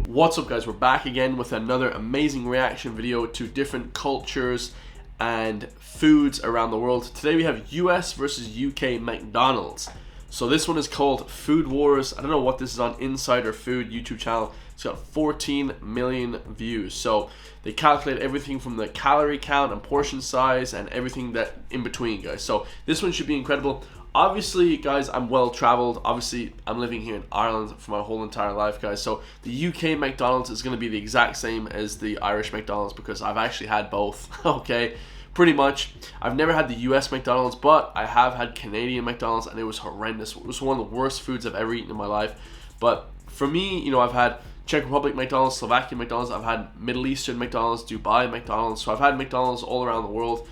What's up guys, we're back again with another amazing reaction video to different cultures and foods around the world. Today we have US versus UK McDonald's. So this one is called Food Wars. I don't know what this is on, Insider Food YouTube channel. It's got 14 million views. So they calculate everything from the calorie count and portion size and everything that in between, guys. So this one should be incredible. Obviously, guys, I'm well traveled. Obviously, I'm living here in Ireland for my whole entire life, guys. So the UK McDonald's is going to be the exact same as the Irish McDonald's because I've actually had both, okay? Pretty much. I've never had the US McDonald's, but I have had Canadian McDonald's, and it was horrendous. It was one of the worst foods I've ever eaten in my life. But for me, you know, I've had Czech Republic McDonald's, Slovakian McDonald's, I've had Middle Eastern McDonald's, Dubai McDonald's. So I've had McDonald's all around the world.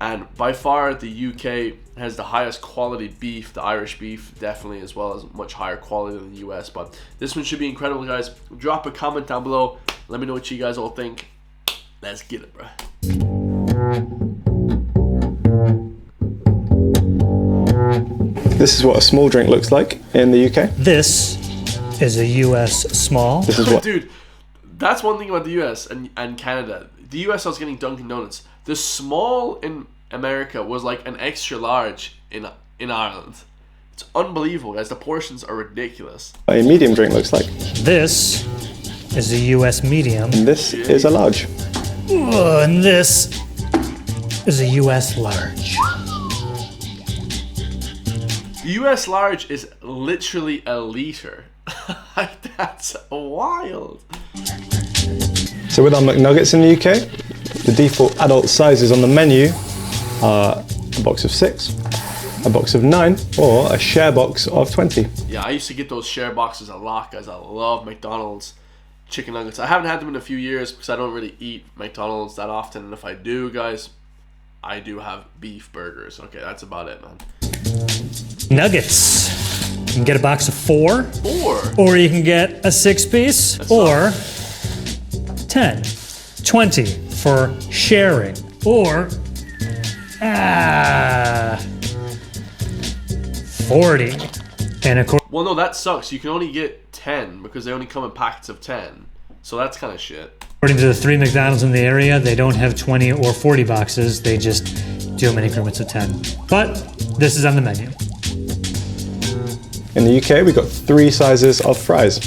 And by far, the UK has the highest quality beef, the Irish beef definitely, as well as much higher quality than the US. But this one should be incredible, guys. Drop a comment down below. Let me know what you guys all think. Let's get it, bro. This is what a small drink looks like in the UK. This is a US small. This is what... Dude, that's one thing about the US and Canada. The US, I was getting Dunkin' Donuts. The small in America was like an extra large in Ireland. It's unbelievable, guys. The portions are ridiculous. a medium drink looks like. This is a US medium. And this is a large. And this is a US large. The US large is literally a liter. That's wild. So with our McNuggets in the UK, the default adult sizes on the menu are a box of 6, a box of 9, or a share box of 20. Yeah, I used to get those share boxes a lot, guys. I love McDonald's chicken nuggets. I haven't had them in a few years because I don't really eat McDonald's that often. And if I do, guys, I do have beef burgers. Okay, that's about it, man. Nuggets. You can get a box of 4. 4? Or you can get a 6-piece. That's or 10. 20 for sharing. Or 40. And of course, well, no, that sucks. You can only get 10 because they only come in packets of 10. So that's kind of shit. according to the 3 McDonald's in the area, they don't have 20 or 40 boxes. They just do them in increments of 10. But this is on the menu. In the UK, we've got 3 sizes of fries.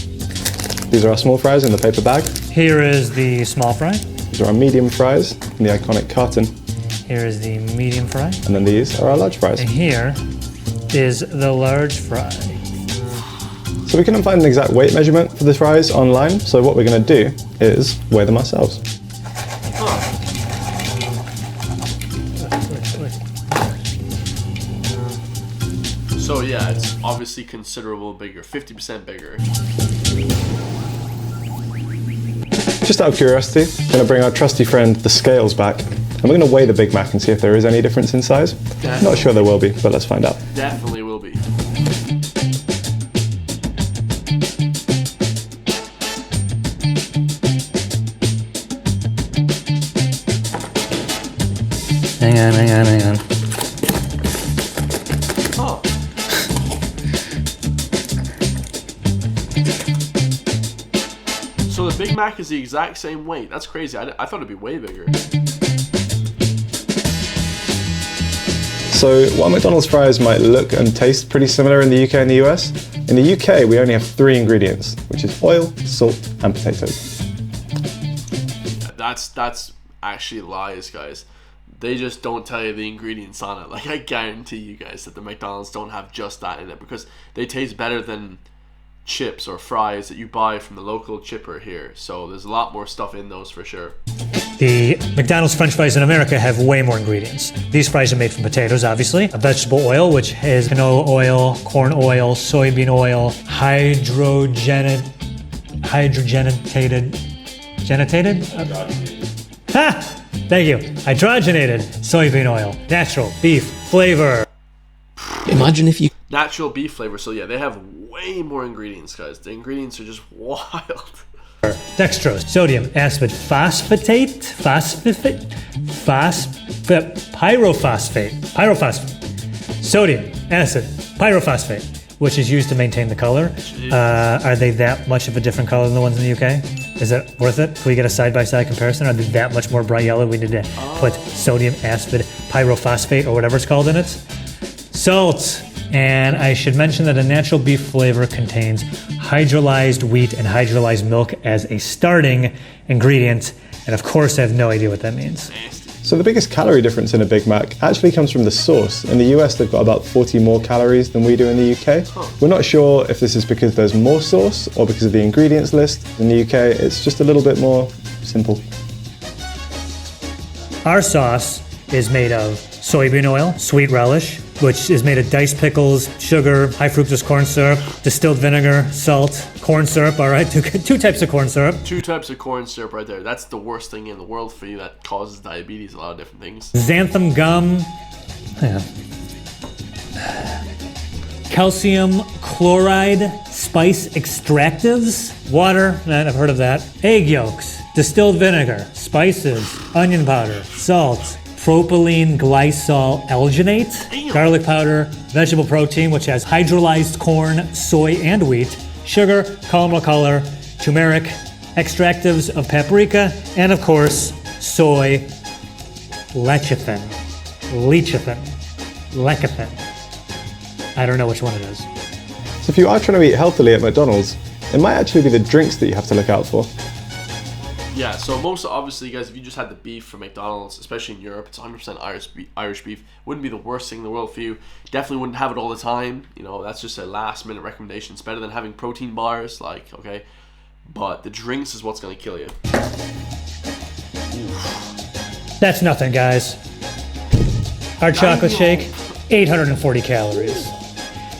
These are our small fries in the paper bag. Here is the small fry. These are our medium fries in the iconic carton. Here is the medium fry. And then these are our large fries. And here is the large fry. So we couldn't find an exact weight measurement for the fries online, so what we're going to do is weigh them ourselves. So yeah, it's obviously considerable bigger, 50% bigger. Just out of curiosity, I'm going to bring our trusty friend, the scales, back. And we're going to weigh the Big Mac and see if there is any difference in size. Definitely. Not sure there will be, but let's find out. Definitely will be. Hang on. Oh. So the Big Mac is the exact same weight. That's crazy. I thought it'd be way bigger. So while McDonald's fries might look and taste pretty similar in the UK and the US, in the UK we only have 3 ingredients, which is oil, salt, and potatoes. That's actually lies, guys. They just don't tell you the ingredients on it. Like, I guarantee you guys that the McDonald's don't have just that in it because they taste better than chips or fries that you buy from the local chipper here. So there's a lot more stuff in those for sure. The McDonald's French fries in America have way more ingredients. These fries are made from potatoes, obviously. A vegetable oil, which has canola oil, corn oil, soybean oil, hydrogenated. Ha! Thank you. Hydrogenated soybean oil, natural beef flavor. Imagine if you... Natural beef flavor. So yeah, they have way more ingredients, guys. The ingredients are just wild. Dextrose, sodium, acid, pyrophosphate, sodium, acid, pyrophosphate, which is used to maintain the color. Are they that much of a different color than the ones in the UK? Is it worth it? Can we get a side-by-side comparison? Are they that much more bright yellow? We need to put sodium acid pyrophosphate or whatever it's called in it. Salt. And I should mention that a natural beef flavor contains hydrolyzed wheat and hydrolyzed milk as a starting ingredient. And of course, I have no idea what that means. So the biggest calorie difference in a Big Mac actually comes from the sauce. In the US, they've got about 40 more calories than we do in the UK. We're not sure if this is because there's more sauce or because of the ingredients list. In the UK, it's just a little bit more simple. Our sauce is made of soybean oil, sweet relish, which is made of diced pickles, sugar, high fructose corn syrup, distilled vinegar, salt, corn syrup, all right? Two types of corn syrup. 2 types of corn syrup right there. That's the worst thing in the world for you. That causes diabetes, a lot of different things. Xanthan gum. Yeah. Calcium chloride, spice extractives, water, I've heard of that. Egg yolks, distilled vinegar, spices, onion powder, salt, propylene glycol alginate, garlic powder, vegetable protein, which has hydrolyzed corn, soy, and wheat, sugar, caramel color, turmeric, extractives of paprika, and of course, soy lecithin. I don't know which one it is. So if you are trying to eat healthily at McDonald's, it might actually be the drinks that you have to look out for. Yeah, so most obviously, guys, if you just had the beef from McDonald's, especially in Europe, it's 100% Irish beef. Wouldn't be the worst thing in the world for you. Definitely wouldn't have it all the time. You know, that's just a last-minute recommendation. It's better than having protein bars, like, okay? But the drinks is what's going to kill you. That's nothing, guys. Our chocolate shake, 840 calories.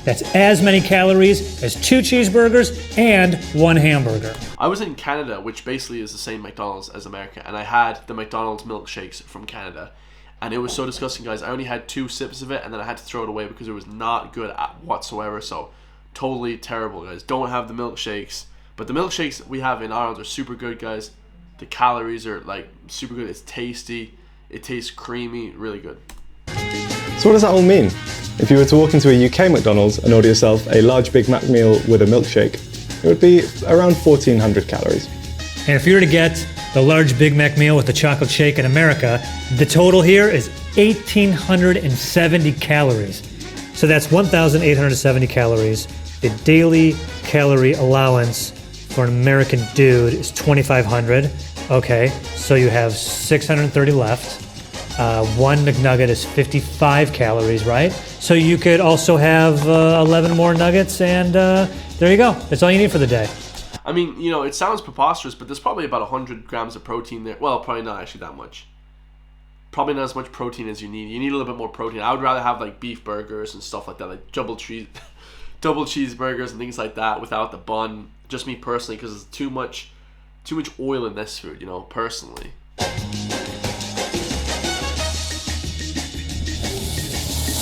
That's as many calories as 2 cheeseburgers and 1 hamburger. I was in Canada, which basically is the same McDonald's as America, and I had the McDonald's milkshakes from Canada. And it was so disgusting, guys. I only had 2 sips of it, and then I had to throw it away because it was not good whatsoever. So, totally terrible, guys. Don't have the milkshakes. But the milkshakes we have in Ireland are super good, guys. The calories are, like, super good. It's tasty. It tastes creamy. Really good. So what does that all mean? If you were to walk into a UK McDonald's and order yourself a large Big Mac meal with a milkshake, it would be around 1,400 calories. And if you were to get the large Big Mac meal with the chocolate shake in America, the total here is 1,870 calories. So that's 1,870 calories. The daily calorie allowance for an American dude is 2,500. Okay, so you have 630 left. 1 McNugget is 55 calories, right? So you could also have 11 more nuggets, and there you go. That's all you need for the day. I mean, you know, it sounds preposterous, but there's probably about 100 grams of protein there. Well, probably not actually that much. Probably not as much protein as you need. You need a little bit more protein. I would rather have like beef burgers and stuff like that, like double cheeseburgers and things like that without the bun. Just me personally, because there's too much oil in this food, you know, personally.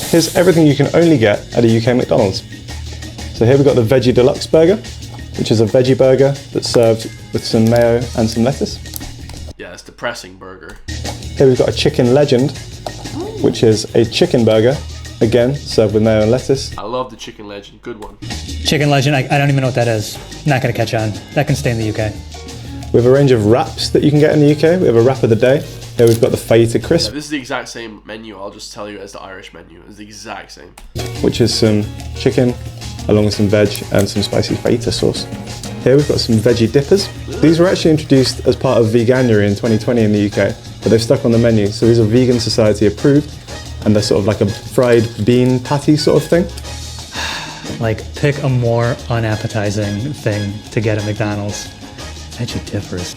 Here's everything you can only get at a UK McDonald's. So here we've got the Veggie Deluxe Burger, which is a veggie burger that's served with some mayo and some lettuce. Yeah, it's depressing burger. Here we've got a Chicken Legend, which is a chicken burger, again, served with mayo and lettuce. I love the Chicken Legend, good one. Chicken Legend, I don't even know what that is. Not gonna catch on. That can stay in the UK. We have a range of wraps that you can get in the UK. We have a wrap of the day. Here we've got the fajita crisp, Yeah, this is the exact same menu, I'll just tell you, as the Irish menu. It's the exact same. which is some chicken, along with some veg and some spicy fajita sauce. Here we've got some veggie dippers. These were actually introduced as part of Veganuary in 2020 in the UK, but they've stuck on the menu. So these are Vegan Society approved, and they're sort of like a fried bean patty sort of thing. Like, pick a more unappetizing thing to get at McDonald's. Veggie dippers.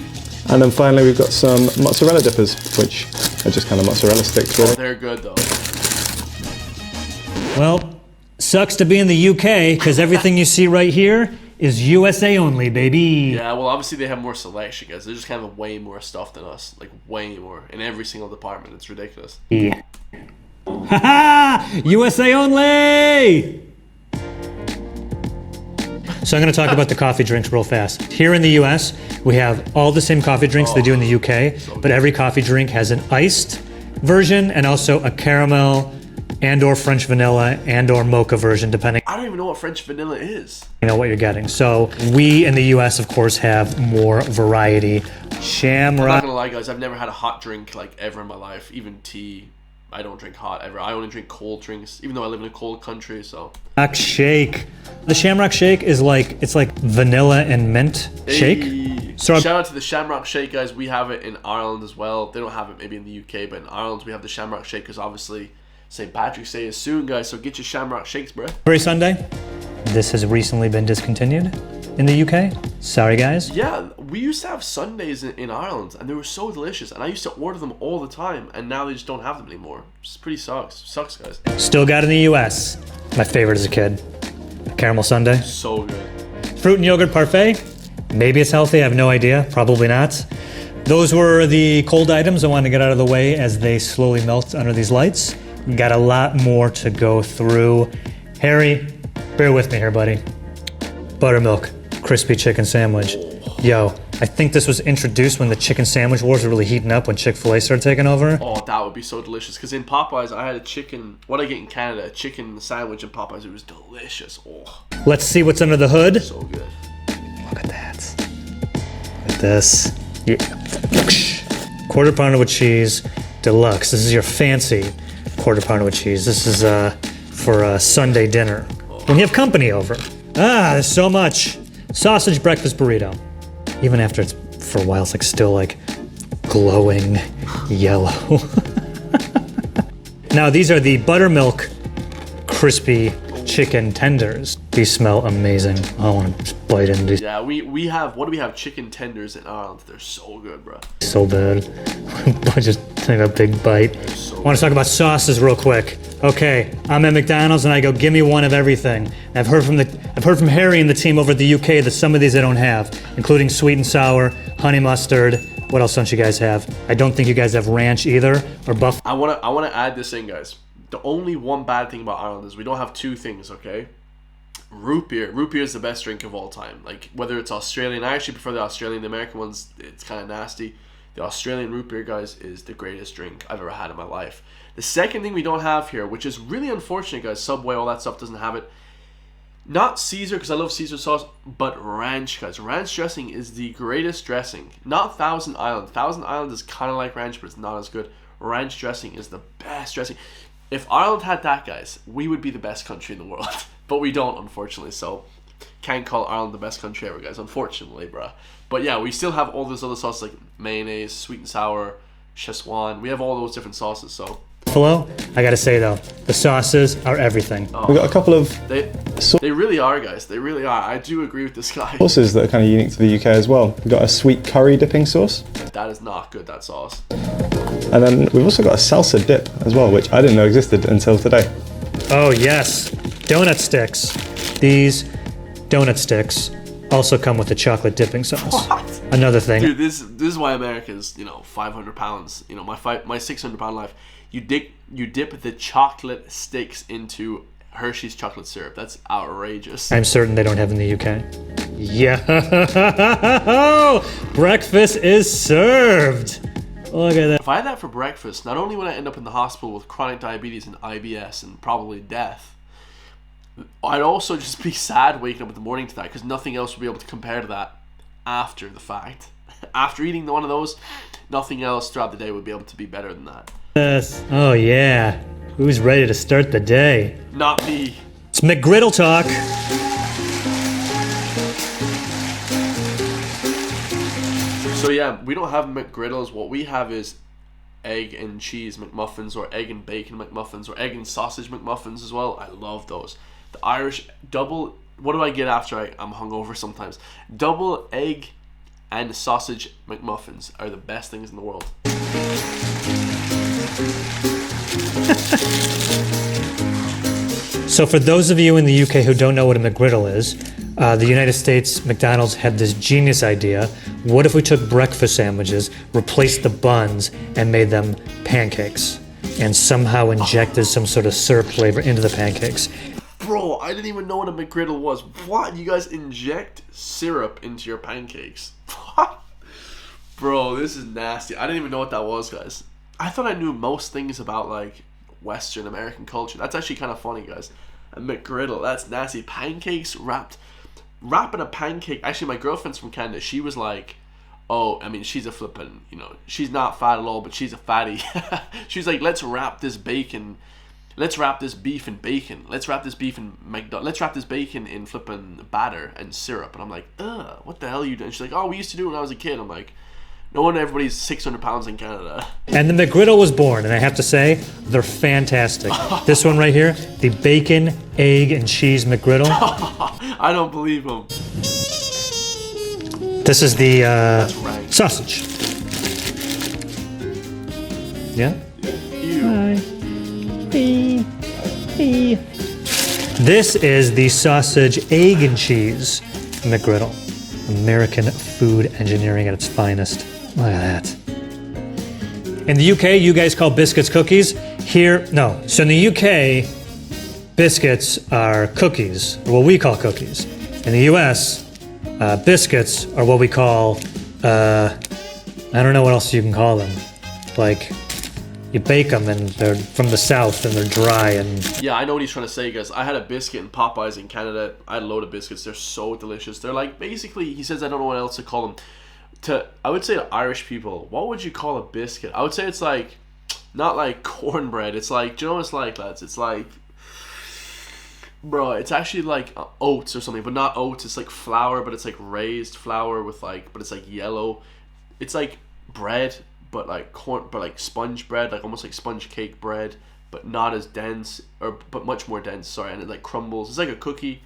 And then finally we've got some mozzarella dippers, which are just kind of mozzarella sticks, really. They're good though. Well, sucks to be in the UK, because everything you see right here is USA only, baby. Yeah, well, obviously they have more selection, guys. They just kind of way more stuff than us. Like, way more. In every single department. It's ridiculous. Yeah. Ha-ha! USA only! So I'm going to talk about the coffee drinks real fast. Here in the US, we have all the same coffee drinks they do in the UK, but every coffee drink has an iced version and also a caramel and or French vanilla and or mocha version, depending I don't even know what French vanilla is. what you're getting. So we in the US, of course, have more variety. I'm Shamrock not gonna lie, guys. I've never had a hot drink like ever in my life. Even tea, I don't drink hot ever. I only drink cold drinks, even though I live in a cold country. So shake. The Shamrock Shake is it's like vanilla and mint shake. Hey. So Shout out to the Shamrock Shake, guys. We have it in Ireland as well. They don't have it maybe in the UK, but in Ireland we have the Shamrock Shake because obviously St. Patrick's Day is soon, guys. So get your Shamrock Shakes, bro. Every Sunday. This has recently been discontinued in the UK. Sorry, guys. Yeah, we used to have Sundays in Ireland, and they were so delicious. And I used to order them all the time, and now they just don't have them anymore. It's pretty sucks. Sucks, guys. Still got in the US. My favorite as a kid. Caramel Sundae. So good. Fruit and yogurt parfait. Maybe it's healthy. I have no idea. Probably not. Those were the cold items I wanted to get out of the way as they slowly melt under these lights. Got a lot more to go through. Harry, bear with me here, buddy. Buttermilk, crispy chicken sandwich. Yo, I think this was introduced when the chicken sandwich wars were really heating up when Chick-fil-A started taking over. Oh, that would be so delicious. Because in Popeyes, I had a chicken, what I get in Canada, a chicken sandwich in Popeyes. It was delicious. Oh, Let's see what's under the hood. so good. Look at that. Look at this. Yeah. Quarter pounder with cheese, deluxe. This is your fancy quarter pounder with cheese. This is for a Sunday dinner. When you have company over. There's so much. Sausage breakfast burrito. Even after it's, for a while, it's still glowing yellow. Now these are the buttermilk crispy chicken tenders. These smell amazing. I want to just bite into these. Yeah, we have, what do we have? Chicken tenders in Ireland. They're so good, bro. So bad. I just take a big bite. I want to talk about sauces real quick. Okay, I'm at McDonald's and I go, give me one of everything. I've heard from Harry and the team over at the UK that some of these I don't have, including sweet and sour, honey mustard. What else don't you guys have? I don't think you guys have ranch either, or buff. I wanna add this in, guys. The only one bad thing about Ireland is we don't have two things, okay? Root beer. Root beer is the best drink of all time. Like, whether it's Australian, I actually prefer the Australian. The American ones, it's kind of nasty. The Australian root beer, guys, is the greatest drink I've ever had in my life. The second thing we don't have here, which is really unfortunate, guys, Subway, all that stuff doesn't have it. Not Caesar, because I love Caesar sauce, but ranch, guys. Ranch dressing is the greatest dressing. Not Thousand Island. Thousand Island is kind of like ranch, but it's not as good. Ranch dressing is the best dressing. If Ireland had that, guys, we would be the best country in the world. But we don't, unfortunately, so can't call Ireland the best country ever, guys, unfortunately, bruh. But yeah, we still have all those other sauces like mayonnaise, sweet and sour, Szechuan. We have all those different sauces, so. Buffalo, I gotta say though, the sauces are everything. We've got a couple of They really are, guys. They really are. I do agree with this guy. sauces that are kind of unique to the UK as well. We've got a sweet curry dipping sauce. That is not good, that sauce. And then we've also got a salsa dip as well, which I didn't know existed until today. Oh yes, donut sticks. These donut sticks also come with a chocolate dipping sauce. What? Another thing. Dude, this is why America's, 500 pounds. My 600 pound life. You dip the chocolate sticks into Hershey's chocolate syrup. That's outrageous. I'm certain they don't have in the UK. Yeah, breakfast is served. Look at that. If I had that for breakfast, not only would I end up in the hospital with chronic diabetes and IBS and probably death, I'd also just be sad waking up in the morning to that because nothing else would be able to compare to that after the fact. After eating one of those, nothing else throughout the day would be able to be better than that. Yes. Oh yeah. Who's ready to start the day? Not me. It's McGriddle talk. So yeah, we don't have McGriddles. What we have is egg and cheese McMuffins or egg and bacon McMuffins or egg and sausage McMuffins as well. I love those. The Irish double, what do I get after I'm hungover sometimes? Double egg and sausage McMuffins are the best things in the world. So for those of you in the UK who don't know what a McGriddle is, the United States McDonald's had this genius idea. What if we took breakfast sandwiches, replaced the buns, and made them pancakes, and somehow injected some sort of syrup flavor into the pancakes? Bro, I didn't even know what a McGriddle was. What? You guys inject syrup into your pancakes? What? Bro, this is nasty. I didn't even know what that was, guys. I thought I knew most things about, like, Western American culture. That's actually kind of funny, guys. A McGriddle, that's nasty. Pancakes wrapping a pancake. Actually, my girlfriend's from Canada. She was like, oh, I mean, she's a flippin', you know, she's not fat at all, but she's a fatty. She's like, let's wrap this bacon. Let's wrap this beef in bacon. Let's wrap this beef in let's wrap this bacon in flippin' batter and syrup. And I'm like, ugh, what the hell are you doing? She's like, oh, we used to do it when I was a kid. I'm like, no wonder everybody's 600 pounds in Canada. And the McGriddle was born, and I have to say, they're fantastic. This one right here, the bacon, egg, and cheese McGriddle. I don't believe him. This is the rank. sausage. Yeah? Ew. Hi. Hey. Hey. This is the sausage, egg, and cheese McGriddle. American food engineering at its finest. Look at that. In the UK, you guys call biscuits cookies. Here, no. So in the UK, biscuits are cookies, or what we call cookies. In the US, biscuits are what we call, I don't know what else you can call them. Like, you bake them and they're from the South and they're dry and... Yeah, I know what he's trying to say, guys. I had a biscuit in Popeyes in Canada. I had a load of biscuits. They're so delicious. They're like, basically, he says, I don't know what else to call them. I would say to Irish people, what would you call a biscuit? I would say it's like, not like cornbread. It's like, do you know what it's like, lads? It's like, bro, it's actually like oats or something, but not oats. It's like flour, but it's like raised flour with like, but it's like yellow. It's like bread, but like corn, but like sponge bread, like almost like sponge cake bread, but not as dense, but much more dense. Sorry, and it like crumbles. It's like a cookie,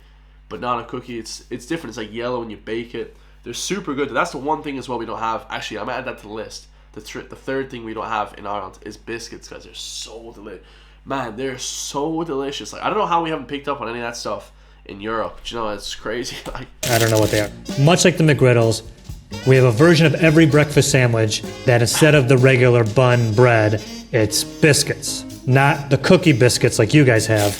but not a cookie. It's different. It's like yellow when you bake it. They're super good. That's the one thing as well we don't have. Actually, I'm gonna add that to the list. The third thing we don't have in Ireland is biscuits, guys. They're so delicious. Man, they're so delicious. Like, I don't know how we haven't picked up on any of that stuff in Europe. Do you know, it's crazy. Like, I don't know what they are. Much like the McGriddles, we have a version of every breakfast sandwich that instead of the regular bun bread, it's biscuits. Not the cookie biscuits like you guys have.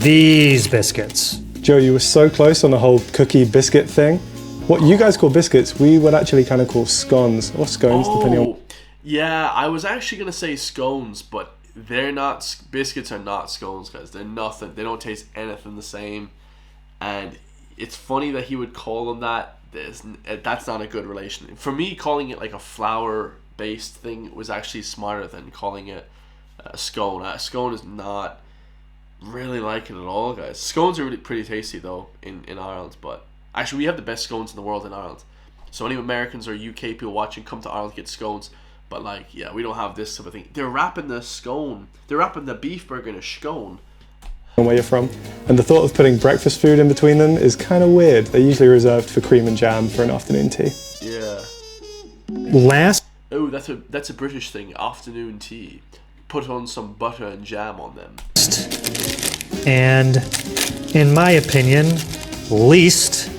These biscuits. Joe, you were so close on the whole cookie biscuit thing. What you guys call biscuits, we would actually kind of call scones or scones, depending on... Yeah, I was actually gonna say scones, but they're not. Biscuits are not scones, guys. They're nothing. They don't taste anything the same. And it's funny that he would call them that. That's not a good relation. For me, calling it like a flour-based thing was actually smarter than calling it a scone. A scone is not really like it at all, guys. Scones are really pretty tasty though in Ireland, but actually we have the best scones in the world in Ireland. So any Americans or UK people watching, come to Ireland to get scones. But like, yeah, we don't have this type of thing. They're wrapping the scone. They're wrapping the beef burger in a scone. Where you're from, and the thought of putting breakfast food in between them is kind of weird. They're usually reserved for cream and jam for an afternoon tea. Yeah. Last. Oh, that's a British thing. Afternoon tea. Put on some butter and jam on them. And in my opinion, least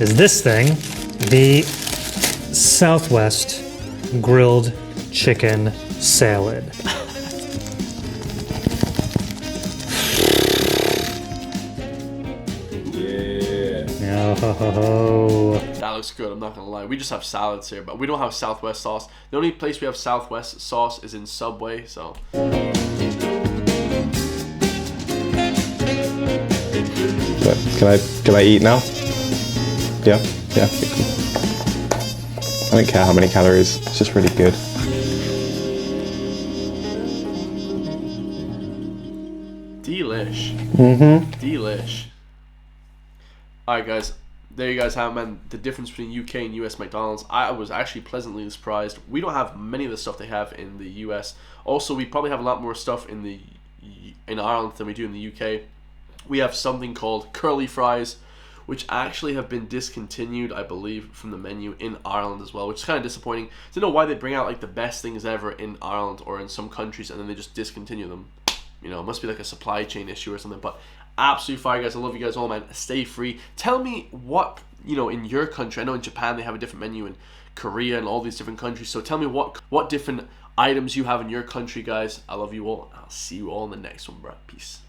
is this thing, the Southwest grilled chicken salad. Oh. That looks good, I'm not gonna lie. We just have salads here, but we don't have Southwest sauce. The only place we have Southwest sauce is in Subway, so. But can I eat now? Yeah? Yeah, okay, cool. I don't care how many calories, it's just really good. Delish. Delish. Alright guys, there you guys have it, man. The difference between UK and US McDonald's. I was actually pleasantly surprised. We don't have many of the stuff they have in the US. Also, we probably have a lot more stuff in Ireland than we do in the UK. We have something called curly fries, which actually have been discontinued, I believe, from the menu in Ireland as well, which is kind of disappointing. I don't know why they bring out like the best things ever in Ireland or in some countries and then they just discontinue them. You know, it must be like a supply chain issue or something, but absolute fire, guys. I love you guys all, man. Stay free. Tell me what, you know, in your country. I know in Japan they have a different menu, in Korea and all these different countries. So tell me what different items you have in your country, guys. I love you all. I'll see you all in the next one, bro. Peace.